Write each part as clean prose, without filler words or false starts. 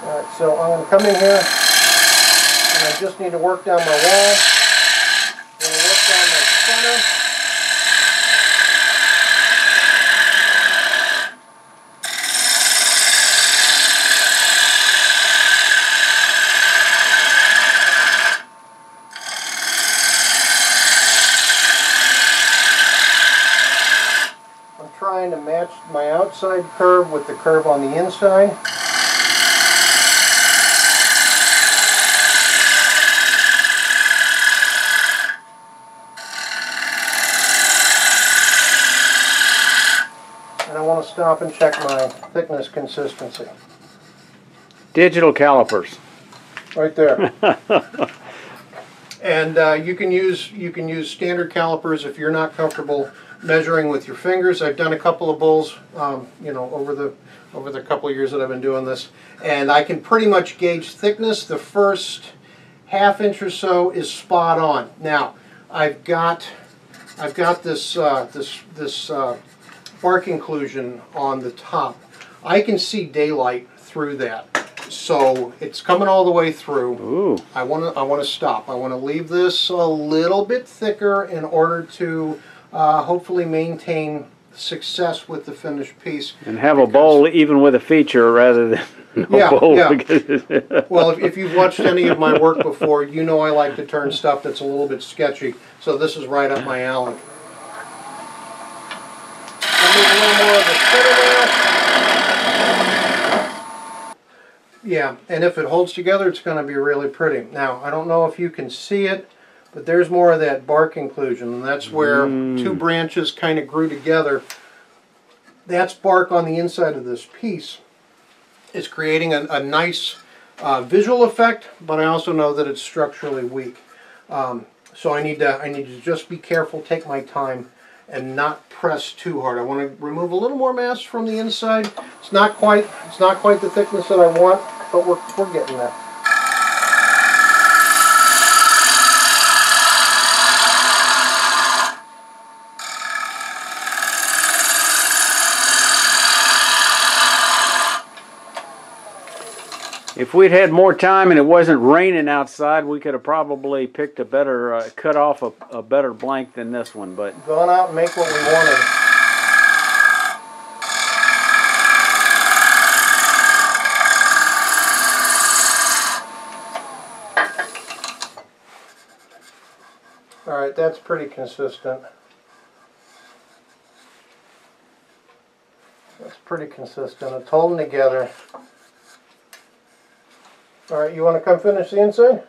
Alright, so I'm going to come in here and I just need to work down my wall. I'm going to work down my center. I'm trying to match my outside curve with the curve on the inside. And I want to stop and check my thickness consistency. Digital calipers. Right there. And you can use standard calipers if you're not comfortable measuring with your fingers. I've done a couple of bowls, you know, over the couple of years that I've been doing this, and I can pretty much gauge thickness. The first ½ inch or so is spot on. Now I've got this bark inclusion on the top. I can see daylight through that, so it's coming all the way through. Ooh. I want to stop. I want to leave this a little bit thicker in order to hopefully maintain success with the finished piece. And have a bowl even with a feature rather than no bowl. Yeah. Well, if you've watched any of my work before, you know I like to turn stuff that's a little bit sketchy. So this is right up my alley. I'll move a little more of the center there. Yeah, and if it holds together, it's going to be really pretty. Now, I don't know if you can see it, but there's more of that bark inclusion, and that's where two branches kind of grew together. That's bark on the inside of this piece. It's creating a nice visual effect, but I also know that it's structurally weak. So I need to just be careful, take my time, and not press too hard. I want to remove a little more mass from the inside. It's not quite the thickness that I want, but we're getting there. If we'd had more time and it wasn't raining outside, we could have probably picked a better, cut off a better blank than this one. But gone out and make what we wanted. All right, that's pretty consistent. That's pretty consistent. It's holding together. All right, you want to come finish the inside?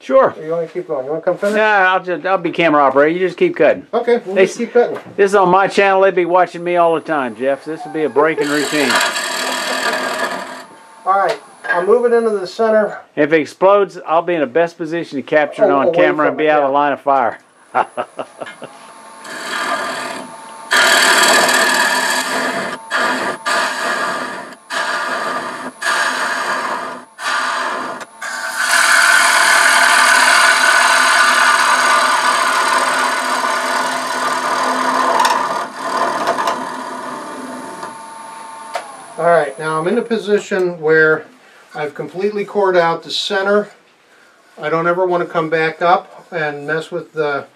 sure. Or you want to keep going? You want to come finish? Yeah, I'll be camera operator. You just keep cutting. Okay, we'll just keep cutting. This is on my channel. They'd be watching me all the time, Jeff. This would be a breaking routine. All right, I'll move it into the center. If it explodes, I'll be in the best position to capture it on camera and be out of the line of fire. Alright, now I'm in a position where I've completely cored out the center. I don't ever want to come back up and mess with the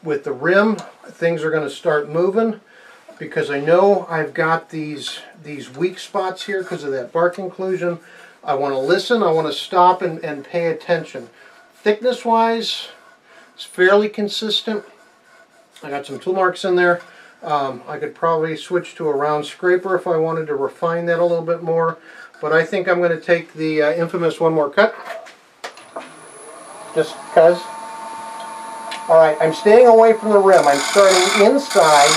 rim. Things are going to start moving because I know I've got these weak spots here because of that bark inclusion. I want to listen, I want to stop and pay attention. Thickness wise, it's fairly consistent. I got some tool marks in there. I could probably switch to a round scraper if I wanted to refine that a little bit more, but I think I'm going to take the infamous one more cut, just because. Alright, I'm staying away from the rim. I'm starting inside.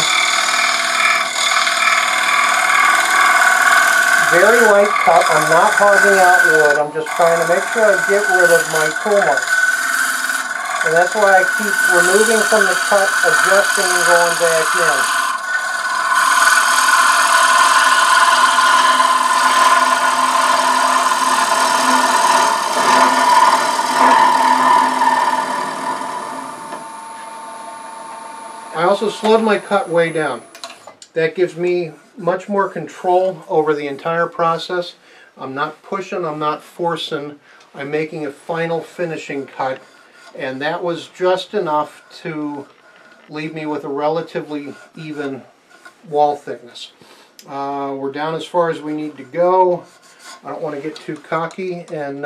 Very light cut. I'm not hogging out wood. I'm just trying to make sure I get rid of my tool marks. And that's why I keep removing from the cut, adjusting and going back in. I also slowed my cut way down. That gives me much more control over the entire process. I'm not pushing, I'm not forcing, I'm making a final finishing cut, and that was just enough to leave me with a relatively even wall thickness. We're down as far as we need to go. I don't want to get too cocky, and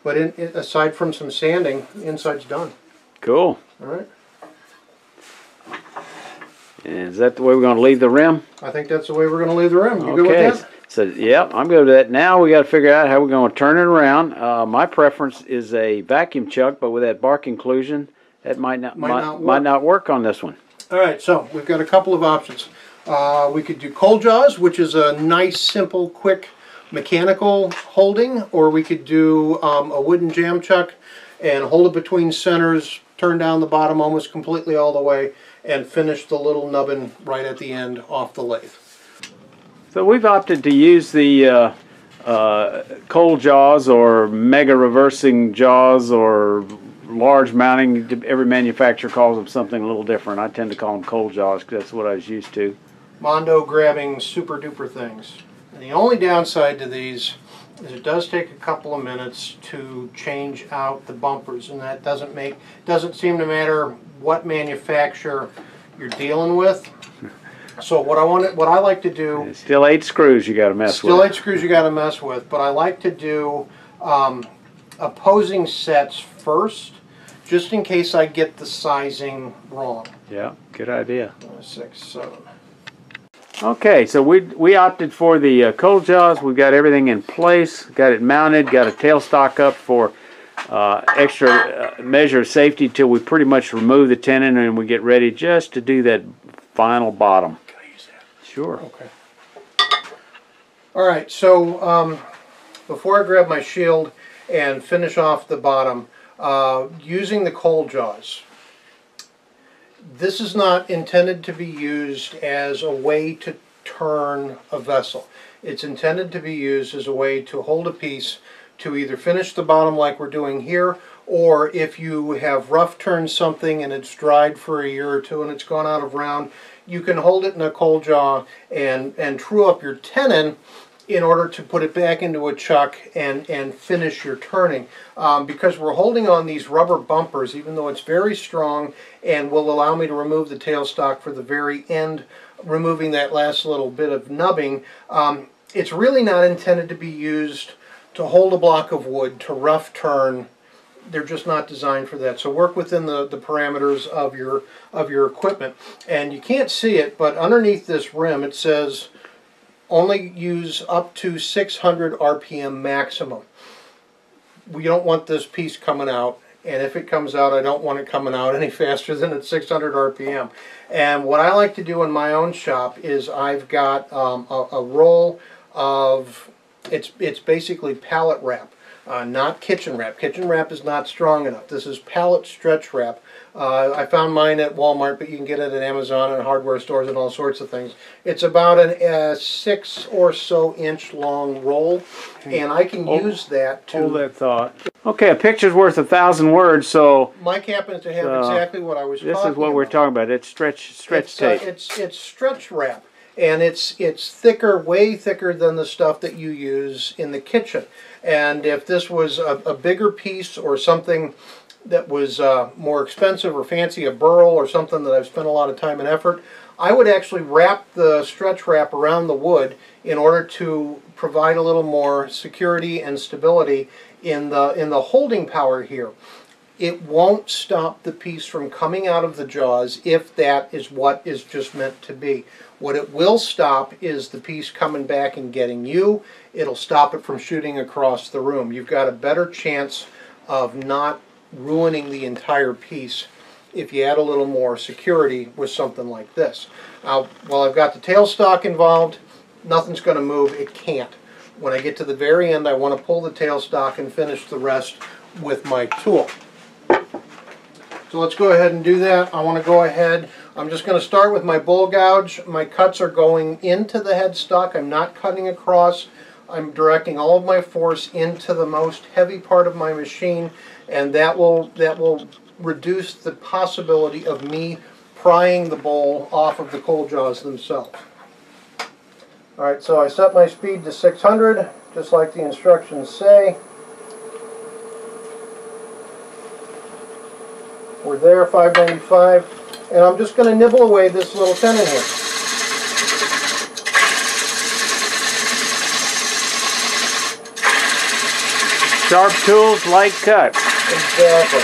but aside from some sanding, the inside's done. Cool. All right. Is that the way we're going to leave the rim? I think that's the way we're going to leave the rim. You Okay. good with that? So, yep, I'm good with that. Now we got to figure out how we're going to turn it around. My preference is a vacuum chuck, but with that bark inclusion, that might not work on this one. All right, so we've got a couple of options. We could do cold jaws, which is a nice, simple, quick mechanical holding, or we could do a wooden jam chuck and hold it between centers, turn down the bottom almost completely all the way, and finish the little nubbin right at the end off the lathe. So we've opted to use the cold jaws or mega reversing jaws or large mounting. Every manufacturer calls them something a little different. I tend to call them cold jaws because that's what I was used to. Mondo grabbing super duper things. And the only downside to these is it does take a couple of minutes to change out the bumpers, and that doesn't seem to matter what manufacturer you're dealing with. So what I like to do, It's still 8 screws you got to mess with. Still 8 screws you got to mess with, but I like to do opposing sets first, just in case I get the sizing wrong. Yeah, good idea. 6, 7. Okay, so we opted for the cold jaws. We've got everything in place, got it mounted, got a tailstock up for extra measure of safety till we pretty much remove the tenon and we get ready just to do that final bottom. Can I use that? Sure. Okay. All right, so before I grab my shield and finish off the bottom, using the cold jaws. This is not intended to be used as a way to turn a vessel. It's intended to be used as a way to hold a piece to either finish the bottom like we're doing here, or if you have rough turned something and it's dried for a year or two and it's gone out of round, you can hold it in a cold jaw and true up your tenon in order to put it back into a chuck and finish your turning. Because we're holding on these rubber bumpers, even though it's very strong and will allow me to remove the tailstock for the very end, removing that last little bit of nubbing, it's really not intended to be used to hold a block of wood, to rough turn. They're just not designed for that. So work within the parameters of your equipment. And you can't see it, but underneath this rim it says only use up to 600 RPM maximum. We don't want this piece coming out, and if it comes out, I don't want it coming out any faster than at 600 RPM. And what I like to do in my own shop is I've got a roll of, it's basically pallet wrap, not kitchen wrap. Kitchen wrap is not strong enough. This is pallet stretch wrap. I found mine at Walmart, but you can get it at Amazon and hardware stores and all sorts of things. It's about a 6 or so inch long roll, and I can use that to... Hold that thought. Okay, a picture's worth 1,000 words, so... Mike happens to have exactly what I was talking about. This is what we're talking about. It's stretch tape. It's stretch wrap, and it's thicker, way thicker than the stuff that you use in the kitchen. And if this was a bigger piece or something that was more expensive or fancy, a burl or something that I've spent a lot of time and effort, I would actually wrap the stretch wrap around the wood in order to provide a little more security and stability in the holding power here. It won't stop the piece from coming out of the jaws if that is what is just meant to be. What it will stop is the piece coming back and getting you. It'll stop it from shooting across the room. You've got a better chance of not ruining the entire piece if you add a little more security with something like this. Now, while I've got the tailstock involved, nothing's going to move. It can't. When I get to the very end, I want to pull the tailstock and finish the rest with my tool. So let's go ahead and do that. I want to go ahead, I'm just going to start with my bull gouge. My cuts are going into the headstock. I'm not cutting across. I'm directing all of my force into the most heavy part of my machine, and that will reduce the possibility of me prying the bowl off of the cold jaws themselves. Alright, so I set my speed to 600. just like the instructions say. We're there, 595, and I'm just going to nibble away this little tenon here. Sharp tools, light cut. Exactly.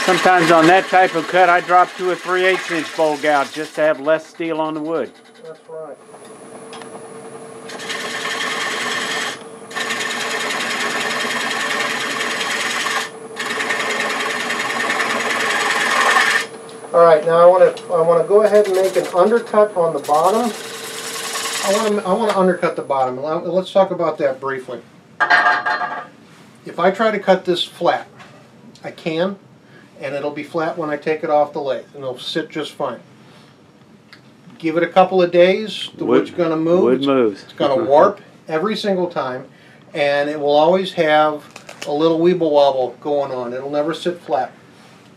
Sometimes on that type of cut, I drop 2 or 3/8 inch bowl gouge just to have less steel on the wood. That's right. All right, now I want to go ahead and make an undercut on the bottom. I want to undercut the bottom. Let's talk about that briefly. If I try to cut this flat, I can, and it'll be flat when I take it off the lathe, and it'll sit just fine. Give it a couple of days, the wood's going to move. Wood moves. It's going to warp every single time, and it will always have a little weeble wobble going on. It'll never sit flat.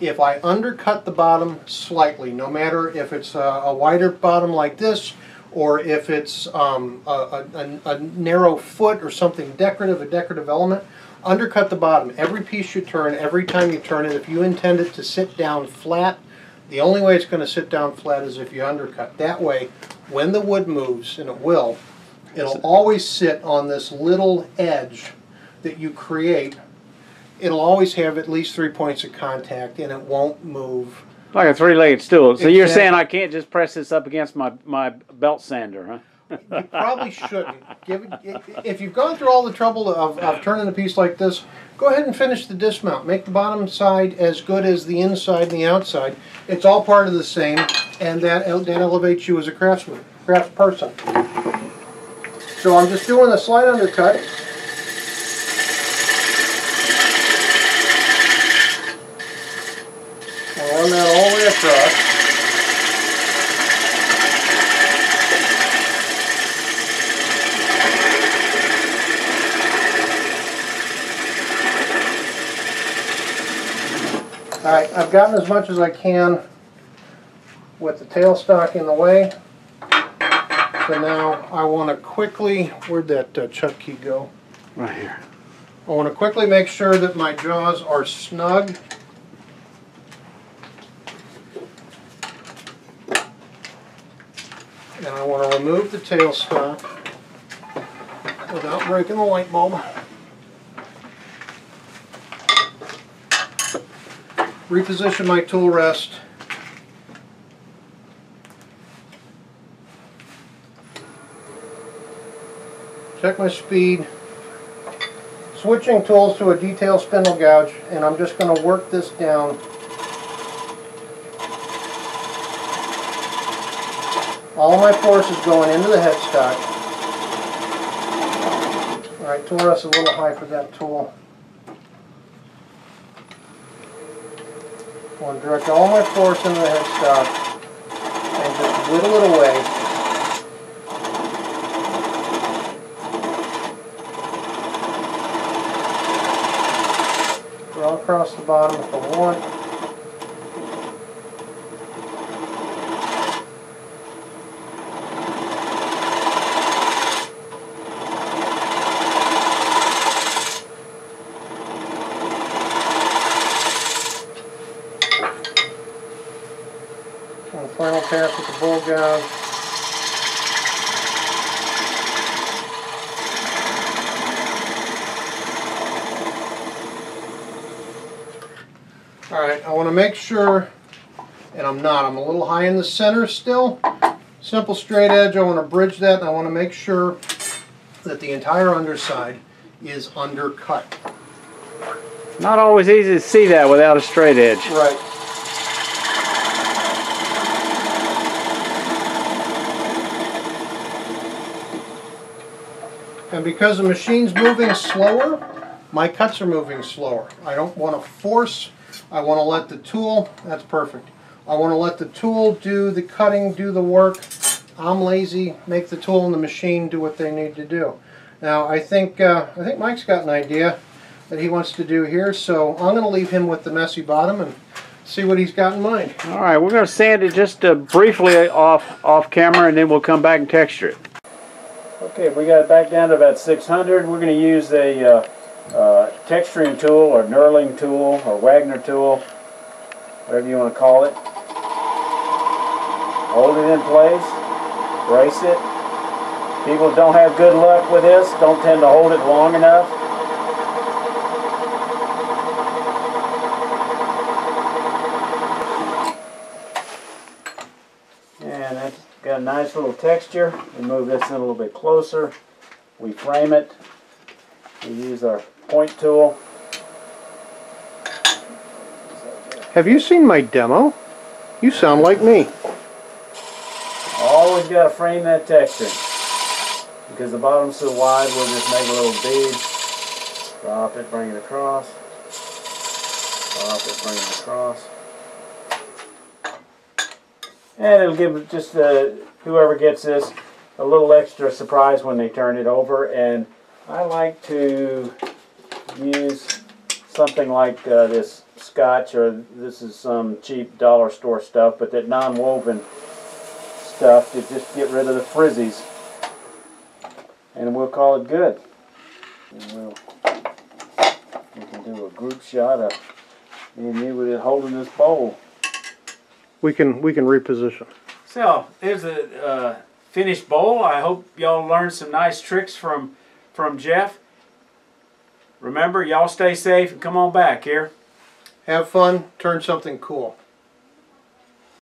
If I undercut the bottom slightly, no matter if it's a wider bottom like this, or if it's a narrow foot or something decorative, a decorative element, undercut the bottom. Every piece you turn, every time you turn it, if you intend it to sit down flat, the only way it's going to sit down flat is if you undercut. That way, when the wood moves, and it will, it'll always sit on this little edge that you create. It'll always have at least 3 points of contact, and it won't move. Like a 3-legged stool. So Exactly. You're saying I can't just press this up against my belt sander, huh? You probably shouldn't. If you've gone through all the trouble of turning a piece like this, go ahead and finish the dismount. Make the bottom side as good as the inside and the outside. It's all part of the same, and that elevates you as a craftsperson. So I'm just doing a slight undercut. I'll run that all the way across. Alright, I've gotten as much as I can with the tailstock in the way. So now I want to quickly, where'd that chuck key go? Right here. I want to quickly make sure that my jaws are snug. And I want to remove the tailstock without breaking the light bulb. Reposition my tool rest. Check my speed. Switching tools to a detail spindle gouge, and I'm just going to work this down. All my force is going into the headstock. Alright, tool rest is a little high for that tool. I want to direct all my force into the headstock and just whittle it away. Draw across the bottom if I want. Final pass with the bowl gouge. Alright, I want to make sure, and I'm a little high in the center still. Simple straight edge, I want to bridge that, and I want to make sure that the entire underside is undercut. Not always easy to see that without a straight edge. Right. And because the machine's moving slower, my cuts are moving slower. I don't want to force. I want to let the tool, that's perfect. I want to let the tool do the cutting, do the work. I'm lazy, make the tool and the machine do what they need to do. Now I think Mike's got an idea that he wants to do here, so I'm going to leave him with the messy bottom, and see what he's got in mind. All right, we're going to sand it just briefly off camera, and then we'll come back and texture it. Okay, we got it back down to about 600. We're going to use a texturing tool or knurling tool or Wagner tool, whatever you want to call it. Hold it in place, brace it. People who don't have good luck with this don't tend to hold it long enough. And that's got a nice little texture. We move this in a little bit closer. We frame it. We use our point tool. Have you seen my demo? You sound like me. Always got to frame that texture. Because the bottom's so wide, we'll just make a little bead. Drop it, bring it across. Drop it, bring it across. And it'll give just whoever gets this a little extra surprise when they turn it over. And I like to use something like this Scotch, or this is some cheap dollar store stuff, but that non-woven stuff to just get rid of the frizzies. And we'll call it good. And we can do a group shot of me and you with it holding this bowl. We can reposition. So there's a finished bowl. I hope y'all learned some nice tricks from Jeff. Remember, y'all stay safe and come on back here. Have fun, turn something cool.